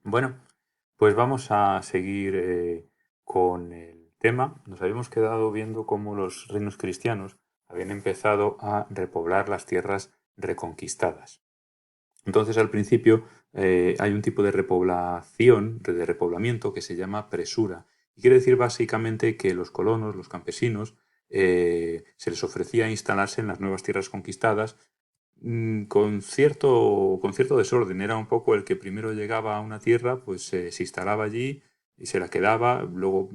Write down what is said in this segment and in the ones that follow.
Bueno, pues vamos a seguir con el tema. Nos habíamos quedado viendo cómo los reinos cristianos habían empezado a repoblar las tierras reconquistadas. Entonces, al principio hay un tipo de repoblación, de repoblamiento, que se llama presura. Y quiere decir básicamente que los colonos, los campesinos, se les ofrecía instalarse en las nuevas tierras conquistadas con cierto desorden. Era un poco el que primero llegaba a una tierra, pues se instalaba allí y se la quedaba, luego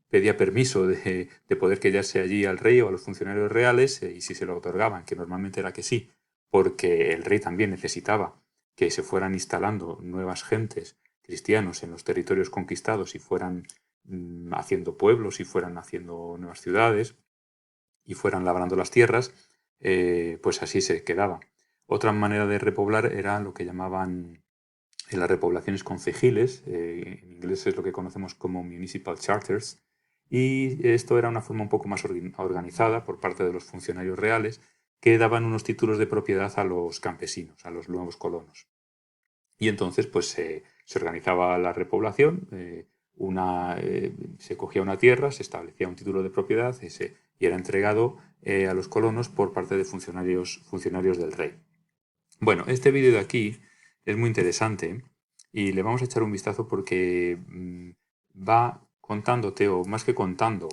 pedía permiso de poder quedarse allí al rey o a los funcionarios reales, y si se lo otorgaban, que normalmente era que sí, porque el rey también necesitaba que se fueran instalando nuevas gentes cristianos en los territorios conquistados y fueran haciendo pueblos y fueran haciendo nuevas ciudades y fueran labrando las tierras, pues así se quedaba. Otra manera de repoblar era lo que llamaban las repoblaciones concejiles, en inglés es lo que conocemos como municipal charters, y esto era una forma un poco más organizada por parte de los funcionarios reales que daban unos títulos de propiedad a los campesinos, a los nuevos colonos. Y entonces pues se organizaba la repoblación, se cogía una tierra, se establecía un título de propiedad y era entregado a los colonos por parte de funcionarios del rey. Bueno, este vídeo de aquí es muy interesante y le vamos a echar un vistazo porque va contándote, o más que contando,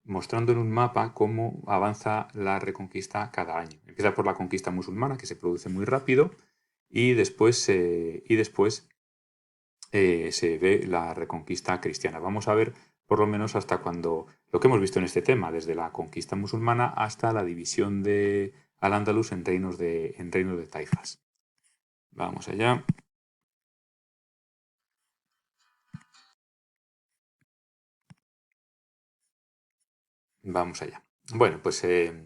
mostrando en un mapa cómo avanza la reconquista cada año. Empieza por la conquista musulmana, que se produce muy rápido, y después se ve la reconquista cristiana. Vamos a ver por lo menos hasta cuando, lo que hemos visto en este tema, desde la conquista musulmana hasta la división de Al-Ándalus en reinos de taifas. Vamos allá. Vamos allá. Bueno, pues esto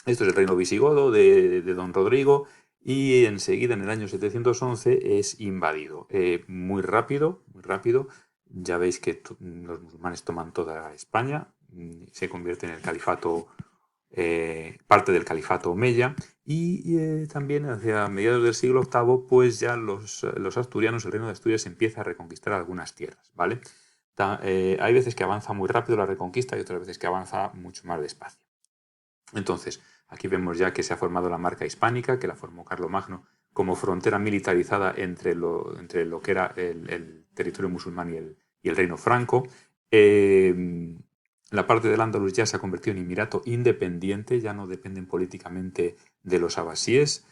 es el reino visigodo de Don Rodrigo y enseguida en el año 711 es invadido. Muy rápido, muy rápido. Ya veis que los musulmanes toman toda España, se convierte en el califato, parte del califato omeya, y también hacia mediados del siglo octavo pues ya los asturianos, el reino de Asturias empieza a reconquistar algunas tierras, ¿vale? Hay veces que avanza muy rápido la reconquista y otras veces que avanza mucho más despacio. Entonces, aquí vemos ya que se ha formado la marca hispánica, que la formó Carlomagno como frontera militarizada entre lo que era el territorio musulmán y el reino franco. La parte del Andalus ya se ha convertido en emirato independiente, ya no dependen políticamente de los abasíes.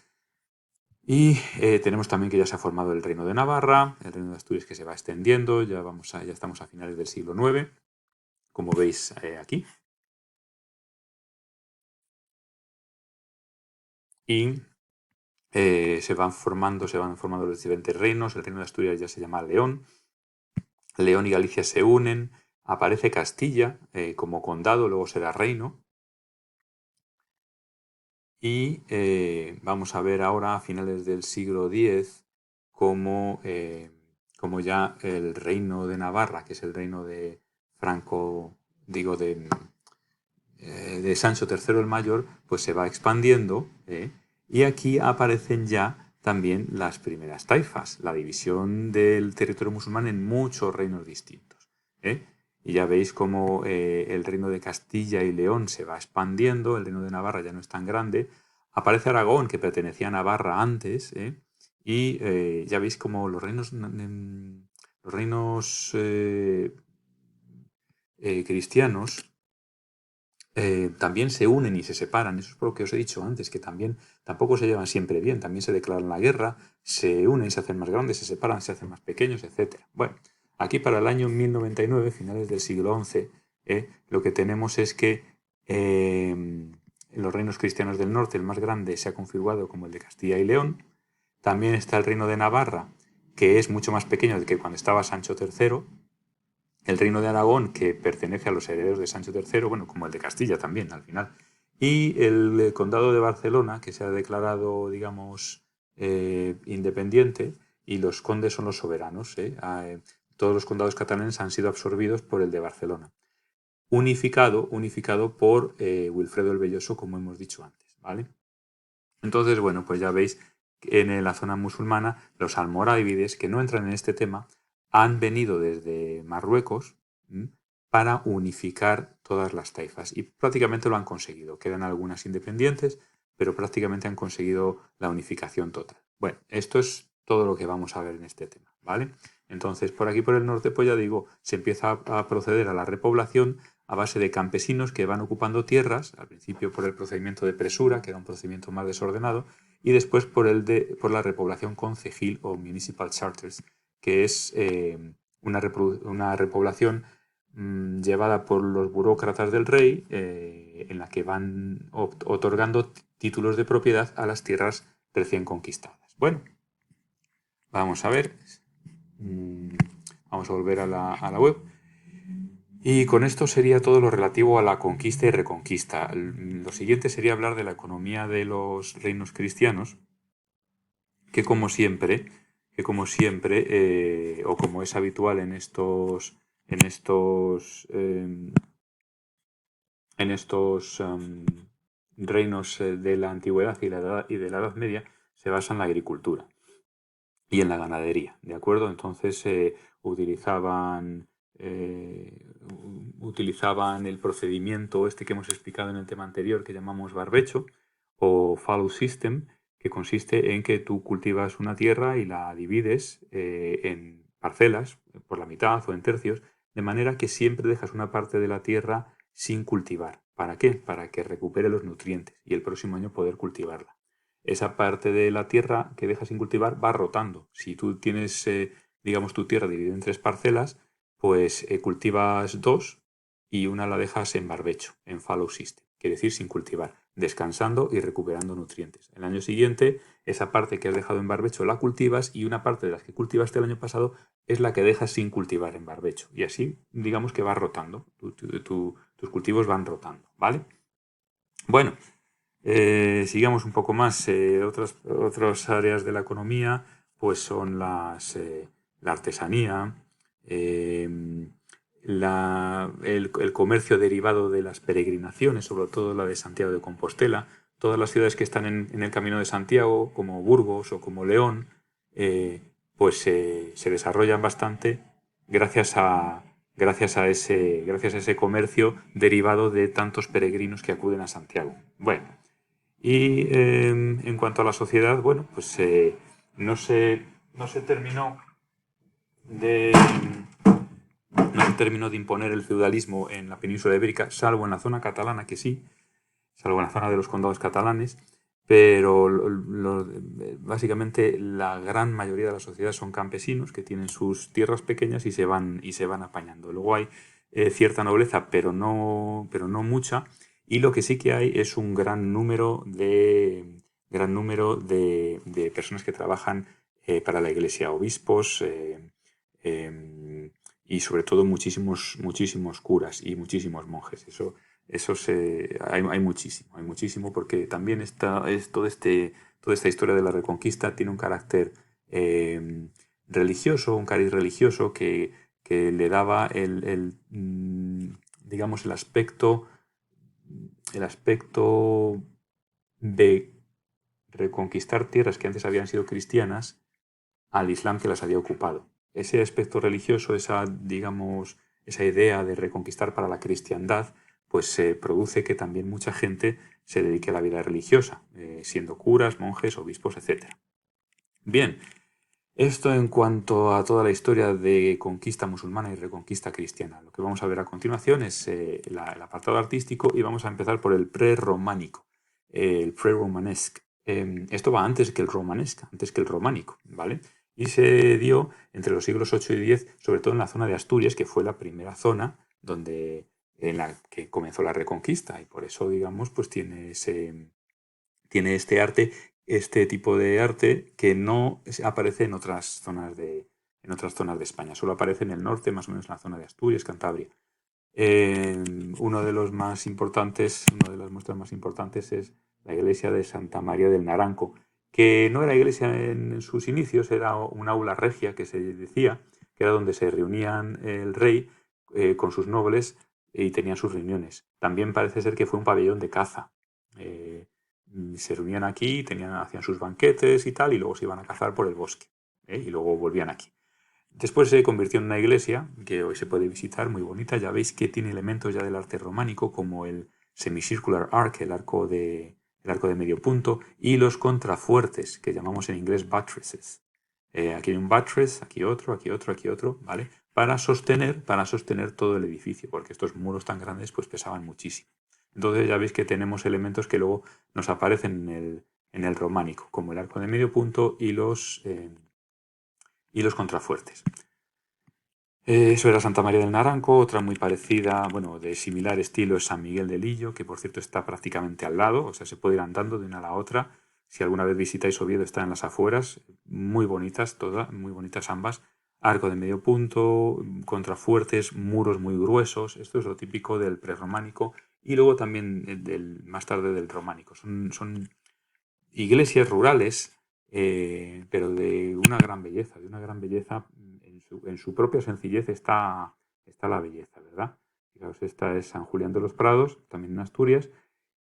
Y tenemos también que ya se ha formado el reino de Navarra, el reino de Asturias que se va extendiendo, ya estamos a finales del siglo IX, como veis aquí. Y se van formando los diferentes reinos. El reino de Asturias ya se llama León. León y Galicia se unen. Aparece Castilla como condado, luego será reino. Y vamos a ver ahora, a finales del siglo X, cómo ya el reino de Navarra, que es el reino de Franco, digo, de Sancho III el Mayor, pues se va expandiendo, y aquí aparecen ya también las primeras taifas, la división del territorio musulmán en muchos reinos distintos. ¿eh? Y ya veis cómo el reino de Castilla y León se va expandiendo, el reino de Navarra ya no es tan grande, aparece Aragón, que pertenecía a Navarra antes, y ya veis cómo los reinos cristianos también se unen y se separan. Eso es por lo que os he dicho antes, que también tampoco se llevan siempre bien. También se declaran la guerra, se unen, se hacen más grandes, se separan, se hacen más pequeños, etc. Bueno, aquí para el año 1099, finales del siglo XI, lo que tenemos es que en los reinos cristianos del norte, el más grande se ha configurado como el de Castilla y León. También está el reino de Navarra, que es mucho más pequeño que cuando estaba Sancho III, el reino de Aragón, que pertenece a los herederos de Sancho III, bueno, como el de Castilla también, al final, y el condado de Barcelona, que se ha declarado, digamos, independiente, y los condes son los soberanos. Todos los condados catalanes han sido absorbidos por el de Barcelona. Unificado por Wilfredo el Belloso, como hemos dicho antes, ¿vale? Entonces, bueno, pues ya veis en la zona musulmana, los almorávides, que no entran en este tema, han venido desde Marruecos para unificar todas las taifas y prácticamente lo han conseguido. Quedan algunas independientes, pero prácticamente han conseguido la unificación total. Bueno, esto es todo lo que vamos a ver en este tema, ¿vale? Entonces, por aquí por el norte, pues ya digo, se empieza a proceder a la repoblación a base de campesinos que van ocupando tierras, al principio por el procedimiento de presura, que era un procedimiento más desordenado, y después por la repoblación concejil o municipal charters, que es una repoblación llevada por los burócratas del rey, en la que van otorgando títulos de propiedad a las tierras recién conquistadas. Bueno, vamos a ver. Vamos a volver a la web. Y con esto sería todo lo relativo a la conquista y reconquista. Lo siguiente sería hablar de la economía de los reinos cristianos, que como siempre, o como es habitual en estos reinos de la antigüedad y de la Edad Media, se basa en la agricultura y en la ganadería, ¿de acuerdo? Entonces utilizaban el procedimiento este que hemos explicado en el tema anterior, que llamamos barbecho, o fallow system, que consiste en que tú cultivas una tierra y la divides en parcelas, por la mitad o en tercios, de manera que siempre dejas una parte de la tierra sin cultivar. ¿Para qué? Para que recupere los nutrientes y el próximo año poder cultivarla. Esa parte de la tierra que dejas sin cultivar va rotando. Si tú tienes, digamos, tu tierra dividida en 3 parcelas, pues cultivas 2 y una la dejas en barbecho, en fallow system, quiere decir sin cultivar, descansando y recuperando nutrientes. El año siguiente, esa parte que has dejado en barbecho la cultivas y una parte de las que cultivaste el año pasado es la que dejas sin cultivar en barbecho. Y así, digamos que va rotando, tus cultivos van rotando, ¿vale? Bueno, sigamos un poco más. Otras áreas de la economía pues son la artesanía, el comercio derivado de las peregrinaciones, sobre todo la de Santiago de Compostela. Todas las ciudades que están en el Camino de Santiago, como Burgos o como León, pues se desarrollan bastante gracias a ese comercio derivado de tantos peregrinos que acuden a Santiago. Bueno, y en cuanto a la sociedad, bueno, pues no se terminó de imponer el feudalismo en la península ibérica, salvo en la zona catalana, que sí, salvo en la zona de los condados catalanes, pero básicamente la gran mayoría de la sociedad son campesinos que tienen sus tierras pequeñas y se van apañando. Luego hay cierta nobleza, pero no mucha, y lo que sí que hay es un gran número de personas que trabajan para la iglesia, obispos y sobre todo muchísimos curas y muchísimos monjes. Hay muchísimo porque también toda esta historia de la Reconquista tiene un carácter religioso, un cariz religioso que le daba digamos, el aspecto de reconquistar tierras que antes habían sido cristianas al Islam que las había ocupado. Ese aspecto religioso, digamos, esa idea de reconquistar para la cristiandad, pues produce que también mucha gente se dedique a la vida religiosa, siendo curas, monjes, obispos, etc. Bien, esto en cuanto a toda la historia de conquista musulmana y reconquista cristiana. Lo que vamos a ver a continuación es el apartado artístico y vamos a empezar por el prerrománico, el pre-romanesque. Esto va antes que el romanesque, antes que el románico, ¿vale? Y se dio entre los siglos 8 y 10, sobre todo en la zona de Asturias, que fue la primera zona en la que comenzó la reconquista, y por eso, digamos, pues tiene este tipo de arte que no aparece en otras zonas de España, solo aparece en el norte, más o menos en la zona de Asturias, Cantabria. Una de las muestras más importantes es la iglesia de Santa María del Naranco, que no era iglesia en sus inicios, era una aula regia que se decía, que era donde se reunían el rey con sus nobles y tenían sus reuniones. También parece ser que fue un pabellón de caza. se reunían aquí, hacían sus banquetes y tal, y luego se iban a cazar por el bosque, y luego volvían aquí. Después se convirtió en una iglesia que hoy se puede visitar, muy bonita. Ya veis que tiene elementos ya del arte románico, como el semicircular arc, el arco de medio punto, y los contrafuertes, que llamamos en inglés buttresses. Aquí hay un buttress, aquí otro, aquí otro, aquí otro, ¿vale? Para sostener todo el edificio, porque estos muros tan grandes pues pesaban muchísimo. Entonces ya veis que tenemos elementos que luego nos aparecen en el románico, como el arco de medio punto y los contrafuertes. Eso era Santa María del Naranco. Otra muy parecida, bueno, de similar estilo, es San Miguel del Illo, que por cierto está prácticamente al lado, o sea, se puede ir andando de una a la otra. Si alguna vez visitáis Oviedo, está en las afueras, muy bonitas todas, muy bonitas ambas. Arco de medio punto, contrafuertes, muros muy gruesos. Esto es lo típico del prerrománico y luego también más tarde del románico. Son iglesias rurales, pero de una gran belleza, en su propia sencillez está la belleza, ¿verdad? Fijaos, esta es San Julián de los Prados, también en Asturias,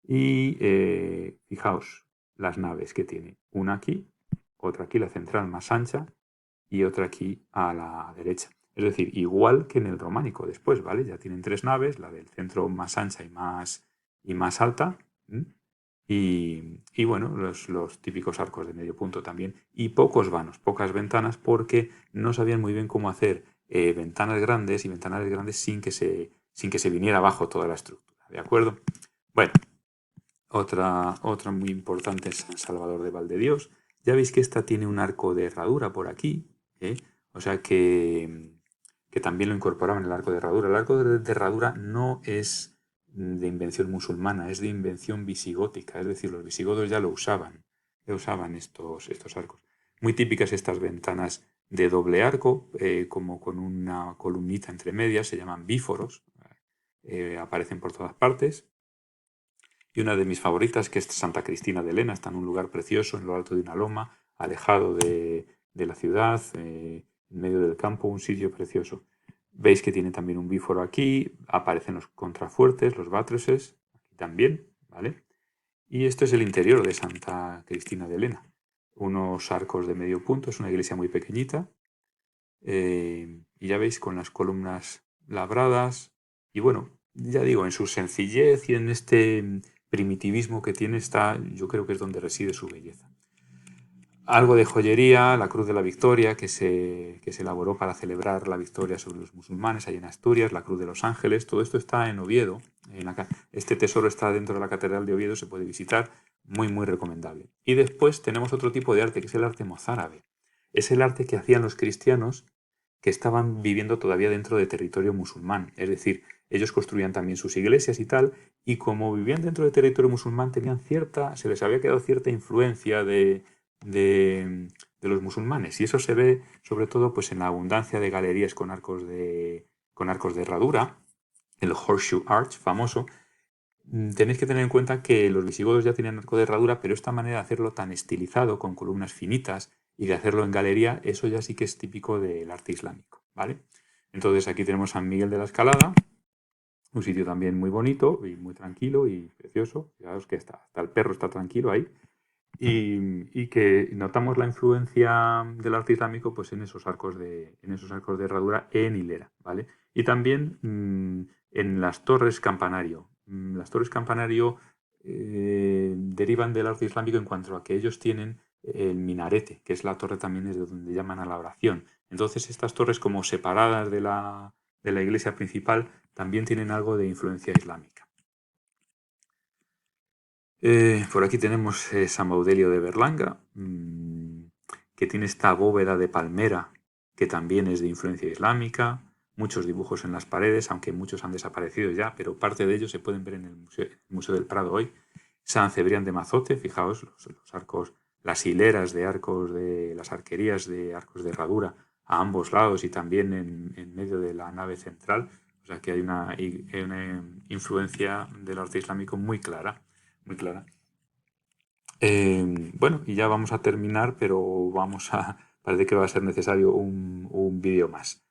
y fijaos las naves que tiene, una aquí, otra aquí, la central más ancha, y otra aquí a la derecha. Es decir, igual que en el románico después, ¿vale? Ya tienen 3 naves, la del centro más ancha y más alta, ¿m? Y bueno, los típicos arcos de medio punto también, y pocos vanos, pocas ventanas, porque no sabían muy bien cómo hacer ventanas grandes y ventanales grandes sin que se viniera abajo toda la estructura, ¿de acuerdo? Bueno, otra muy importante es San Salvador de Valdedios. Ya veis que esta tiene un arco de herradura por aquí, ¿eh? O sea que también lo incorporaban el arco de herradura. El arco de herradura no es de invención musulmana, es de invención visigótica, es decir, los visigodos ya usaban estos arcos. Muy típicas estas ventanas de doble arco, como con una columnita entre medias, se llaman bíforos, aparecen por todas partes. Y una de mis favoritas, que es Santa Cristina de Lena, está en un lugar precioso, en lo alto de una loma, alejado de la ciudad, en medio del campo, un sitio precioso. Veis que tiene también un bíforo aquí, aparecen los contrafuertes, los buttresses, aquí también, ¿vale? Y esto es el interior de Santa Cristina de Lena. Unos arcos de medio punto, es una iglesia muy pequeñita, y ya veis con las columnas labradas, y bueno, ya digo, en su sencillez y en este primitivismo que tiene yo creo que es donde reside su belleza. Algo de joyería, la Cruz de la Victoria, que se elaboró para celebrar la victoria sobre los musulmanes ahí en Asturias, la Cruz de los Ángeles, todo esto está en Oviedo. Este tesoro está dentro de la Catedral de Oviedo, se puede visitar, muy, muy recomendable. Y después tenemos otro tipo de arte, que es el arte mozárabe. Es el arte que hacían los cristianos que estaban viviendo todavía dentro de territorio musulmán. Es decir, ellos construían también sus iglesias y tal, y como vivían dentro de territorio musulmán, se les había quedado cierta influencia de los musulmanes. Y eso se ve sobre todo pues, en la abundancia de galerías con arcos de herradura, el Horseshoe Arch famoso. Tenéis que tener en cuenta que los visigodos ya tenían arco de herradura, pero esta manera de hacerlo tan estilizado, con columnas finitas, y de hacerlo en galería, eso ya sí que es típico del arte islámico, ¿vale? Entonces aquí tenemos San Miguel de la Escalada, un sitio también muy bonito y muy tranquilo y precioso. Fijaos que hasta el perro está tranquilo ahí. Y que notamos la influencia del arte islámico pues en esos arcos de herradura en hilera, ¿vale? Y también en las torres campanario. Las torres campanario derivan del arte islámico en cuanto a que ellos tienen el minarete, que es la torre también es de donde llaman a la oración. Entonces estas torres, como separadas de la iglesia principal, también tienen algo de influencia islámica. Por aquí tenemos San Baudelio de Berlanga, que tiene esta bóveda de palmera que también es de influencia islámica, muchos dibujos en las paredes, aunque muchos han desaparecido ya, pero parte de ellos se pueden ver en el Museo del Prado hoy. San Cebrián de Mazote, fijaos, los arcos, las hileras de arcos, las arquerías de arcos de herradura a ambos lados y también en medio de la nave central. O sea que hay una influencia del arte islámico muy clara, muy clara. Bueno, y ya vamos a terminar, pero parece que va a ser necesario un vídeo más.